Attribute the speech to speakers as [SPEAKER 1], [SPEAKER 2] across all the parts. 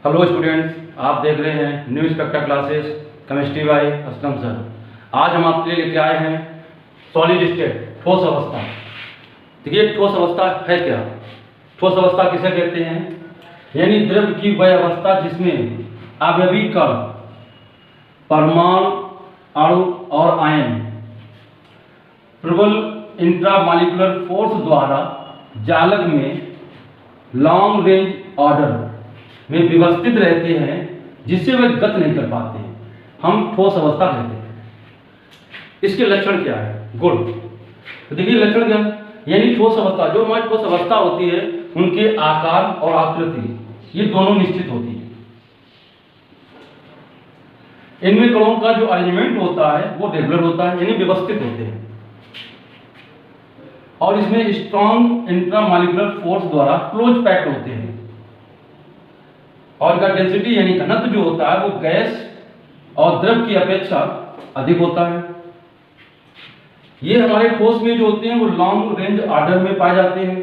[SPEAKER 1] Hello students, आप देख रहे हैं new spectre classes chemistry by Aslam sir. आज हम आपके लिए लेके आए हैं सॉलिड स्टेट, ठोस अवस्था। देखिए, ठोस अवस्था है क्या? ठोस अवस्था किसे कहते हैं? यानी द्रव्य की वह अवस्था जिसमें अवयवी कण, परमाणु, अणु और आयन प्रबल इंट्रामॉलिक्यूलर फोर्स द्वारा जालक में लॉन्ग रेंज ऑर्डर में व्यवस्थित रहते हैं, जिससे वे गत नहीं कर पाते हैं, हम ठोस अवस्था कहते हैं। इसके लक्षण क्या है? गुण। तो देखिए लक्षण क्या, यानी ठोस अवस्था, जो हमारी ठोस अवस्था होती है उनके आकार और आकृति ये दोनों निश्चित होती है। इनमें कणों का जो अरेंजमेंट होता है वो रेगुलर होता है, यानी व्यवस्थित होते हैं, और इसमें स्ट्रॉन्ग इंट्रामॉलिक्यूलर फोर्स द्वारा क्लोज पैक्ड होते हैं, और इनका डेंसिटी यानी घनत्व जो होता है वो गैस और द्रव की अपेक्षा अधिक होता है। ये हमारे ठोस में जो होते हैं वो लॉन्ग रेंज ऑर्डर में पाए जाते हैं,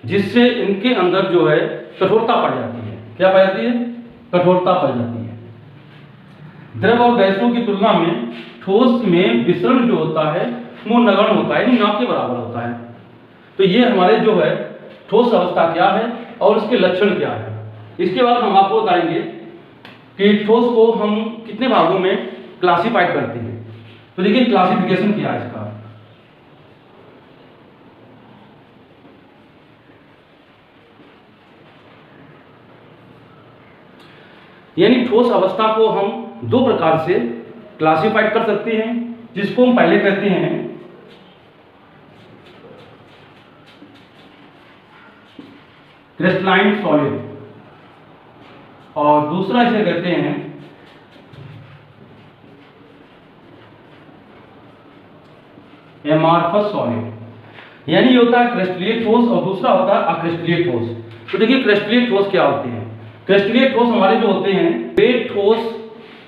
[SPEAKER 1] जिससे इनके अंदर जो है कठोरता पाई जाती है। क्या पाई जाती है? कठोरता पाई जाती है। द्रव और गैसों की तुलना में ठोस में विसरण जो होता है वो नगण्य होता है, यानी ना के बराबर होता है। तो ये हमारे जो है ठोस अवस्था क्या है और उसके लक्षण क्या है। इसके बाद हम आपको बताएंगे कि ठोस को हम कितने भागों में क्लासिफाइड करते हैं। तो देखिए क्लासिफिकेशन क्या है इसका। यानी ठोस अवस्था को हम दो प्रकार से क्लासिफाइड कर सकते हैं, जिसको हम पहले कहते हैं क्रिस्टलाइन सॉलिड, और दूसरा इसे कहते हैं एमार्फस सॉलिड। यानी ये होता है क्रिस्टलीय ठोस और दूसरा होता है अक्रिस्टलीय ठोस। तो देखिए क्रिस्टलीय ठोस क्या होते हैं। क्रिस्टलीय ठोस हमारे जो होते हैं वे ठोस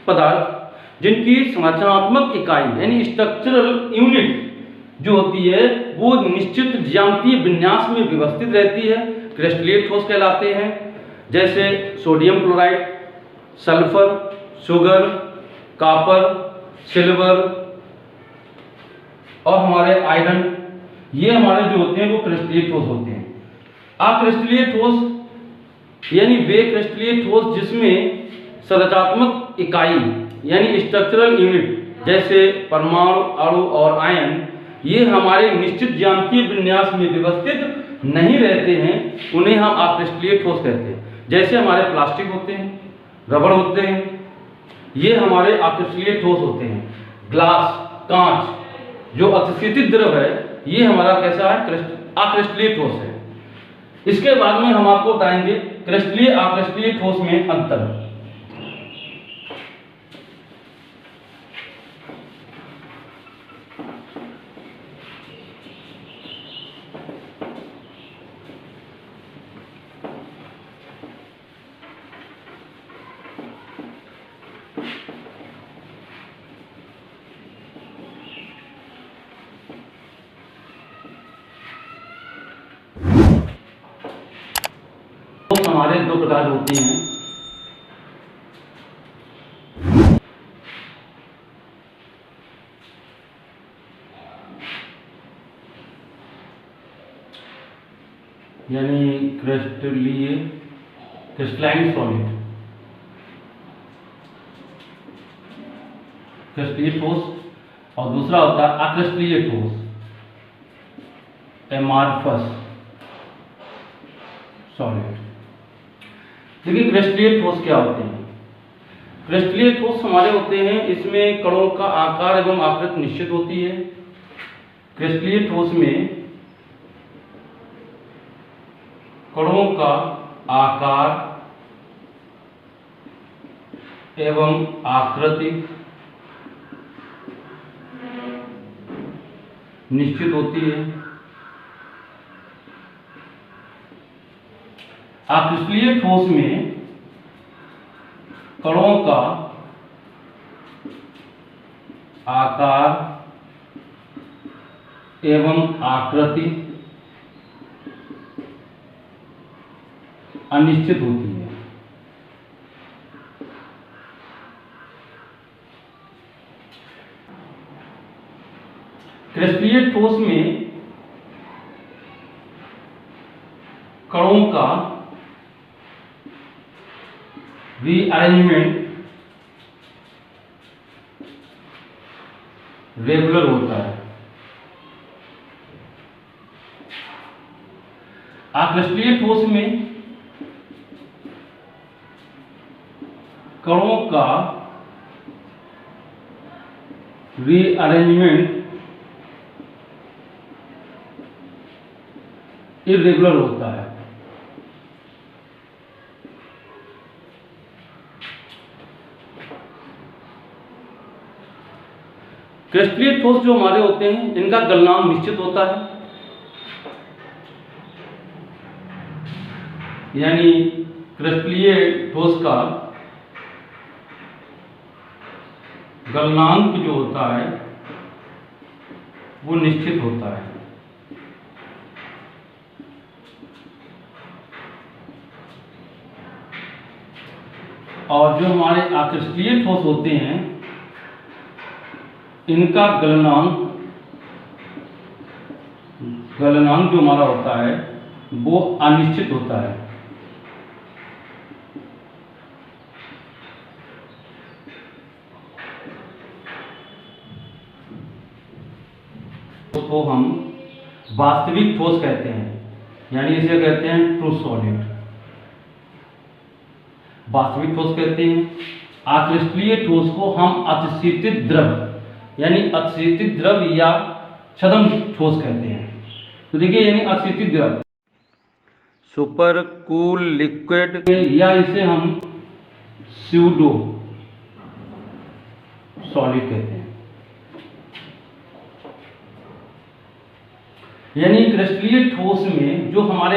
[SPEAKER 1] पदार्थ जिनकी संरचनात्मक इकाई यानी स्ट्रक्चरल यूनिट जो होती है वो निश्चित ज्यामितीय विन्यास में व्यवस्थित रहती है, क्रिस्टलीय ठोस कहलाते हैं। जैसे sodium chloride, sulphur, sugar, copper, silver और हमारे आयरन, ये हमारे जो होते हैं वो क्रिस्टलीय ठोस होते हैं। अक्रिस्टलीय ठोस यानी वे क्रिस्टलीय ठोस जिसमें संरचनात्मक इकाई यानी स्ट्रक्चरल यूनिट जैसे परमाणु, अणु और आयन ये हमारे निश्चित ज्यामितीय विन्यास में व्यवस्थित नहीं रहते हैं, उन्हें हम अक्रिस्टलीय ठोस कहते हैं। जैसे हमारे प्लास्टिक होते हैं, रबड़ होते हैं, ये हमारे अक्रिस्टलीय ठोस होते हैं। ग्लास, कांच जो अतिशीतित द्रव है ये हमारा कैसा है? अक्रिस्टलीय ठोस है। इसके बाद में हम आपको बताएंगे क्रिस्टलीय अक्रिस्टलीय ठोस में अंतर। हमारे दो प्रकार होती हैं, यानी क्रिस्टलाइन सॉलिड, क्रिस्टलीय ठोस, और दूसरा होता है अक्रिस्टलीय ठोस, एमार्फस सॉलिड। देखिए क्रिस्टलीय ठोस क्या होते हैं। क्रिस्टलीय ठोस हमारे होते हैं इसमें कणों का आकार एवं आकृति निश्चित होती है। क्रिस्टलीय ठोस में कणों का आकार एवं आकृति निश्चित होती है। अक्रिस्टलीय ठोस में कणों का आकार एवं आकृति अनिश्चित होती है। क्रिस्टलीय ठोस में कणों का रीअरेंजमेंट रेगुलर होता है। अक्रिस्टलीय ठोस में कणों का रीअरेंजमेंट इरेगुलर होता है। क्रिस्टलीय ठोस जो हमारे होते हैं इनका गलनांक निश्चित होता है, यानी क्रिस्टलीय ठोस का गलनांक जो होता है वो निश्चित होता है। और जो हमारे अक्रिस्टलीय ठोस होते हैं इनका गलनांक जो हमारा होता है वो अनिश्चित होता है। उसको हम वास्तविक ठोस कहते हैं, यानी इसे कहते हैं ट्रू सॉलिड, वास्तविक ठोस कहते हैं। अक्रिस्टलीय ठोस को हम अतिशीतित द्रव यानी अतिशीतित द्रव या छद्म ठोस कहते हैं। तो देखिए, यानी अतिशीतित द्रव सुपर कूल लिक्विड, या इसे हम स्यूडो सॉलिड कहते हैं। यानी क्रिस्टलीय ठोस में जो हमारे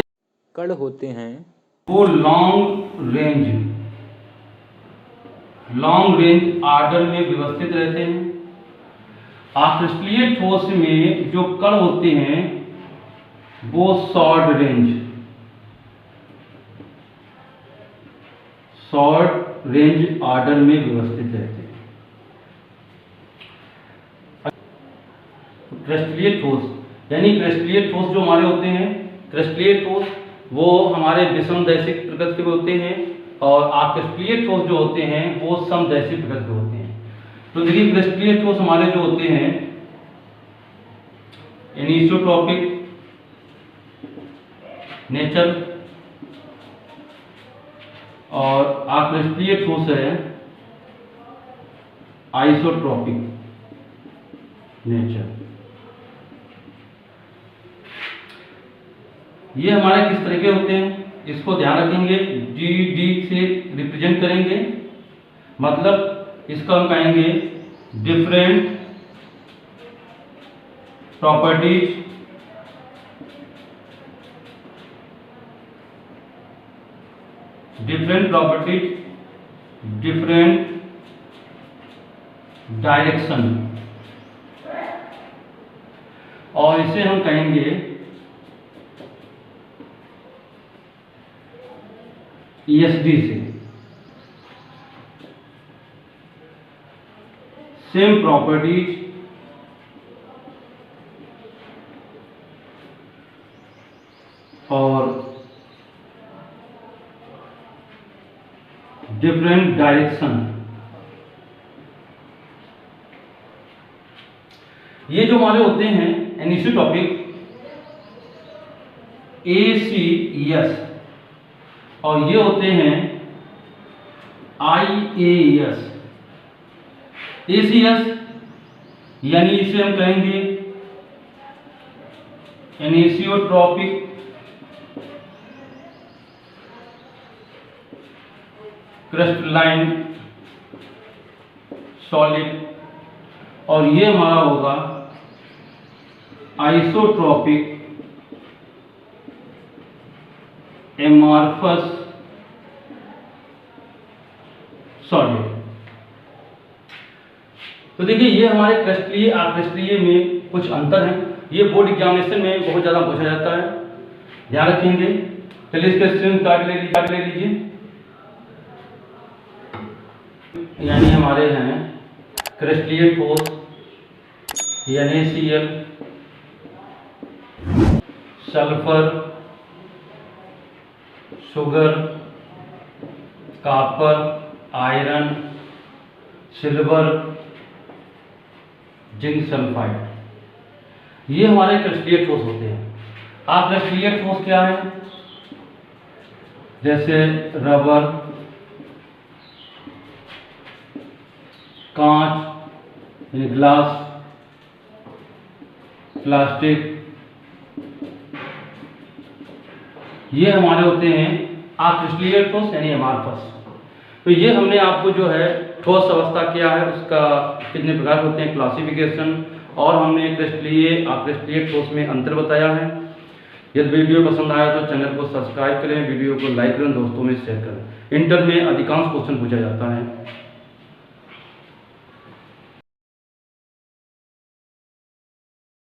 [SPEAKER 2] कण होते हैं
[SPEAKER 1] वो लॉन्ग रेंज आर्डर में व्यवस्थित रहते हैं। अक्रिस्टलीय ठोस में जो कण होते हैं वो शॉर्ट रेंज आर्डर में व्यवस्थित रहते हैं। क्रिस्टलीय ठोस यानी क्रिस्टलीय ठोस जो हमारे होते हैं, क्रिस्टलीय ठोस वो हमारे विषमदैशिक प्रकृति के होते हैं, और अक्रिस्टलीय ठोस जो होते हैं वो समदैशिक प्रकृति के होते हैं। तो देखिए, क्रिस्टलीय ठोस हमारे जो होते हैं एनिसोट्रॉपिक नेचर, और अक्रिस्टलीय ठोस है आइसोट्रॉपिक नेचर। ये हमारे किस तरह के होते हैं इसको ध्यान रखेंगे, डी से रिप्रेजेंट करेंगे, मतलब इसका हम कहेंगे डिफरेंट प्रॉपर्टीज डिफरेंट डायरेक्शन, और इसे हम कहेंगे ESD से सेम प्रॉपर्टीज और डिफरेंट डायरेक्शन। ये जो हमारे होते हैं एनिसोट्रॉपिक ACES, और ये होते हैं IAES। ACES यानी इसे हम कहेंगे एनिसोट्रॉपिक क्रिस्टलाइन सॉलिड, और ये हमारा होगा आइसोट्रॉपिक एमॉर्फस सॉलिड। तो देखिए, ये हमारे क्रिस्टलीय अक्रिस्टलीय में कुछ अंतर हैं। ये बोर्ड एग्जामिनेशन में बहुत ज़्यादा पूछा जाता है, ध्यान रखेंगे। चलिए इसके स्क्रीन कार्ड ले लीजिए। यानी हमारे हैं क्रिस्टलीय ठोस NaCl sulphur, sugar, copper, iron, silver, zinc sulphide, ये हमारे क्रिस्टलीय ठोस होते हैं। आप क्रिस्टलीय ठोस क्या है? जैसे रबर, कांच, ग्लास, प्लास्टिक, ये हमारे होते हैं अक्रिस्टलीय ठोस यानी एमार्फस। तो ये हमने आपको जो है ठोस अवस्था क्या है उसका कितने प्रकार होते हैं क्लासिफिकेशन, और हमने क्रिस्टलीय अक्रिस्टलीय ठोस में अंतर बताया है। यदि वीडियो पसंद आया तो चैनल को सब्सक्राइब करें, वीडियो को लाइक करें, दोस्तों में शेयर करें। इंटर में अधिकांश क्वेश्चन पूछा जाता है।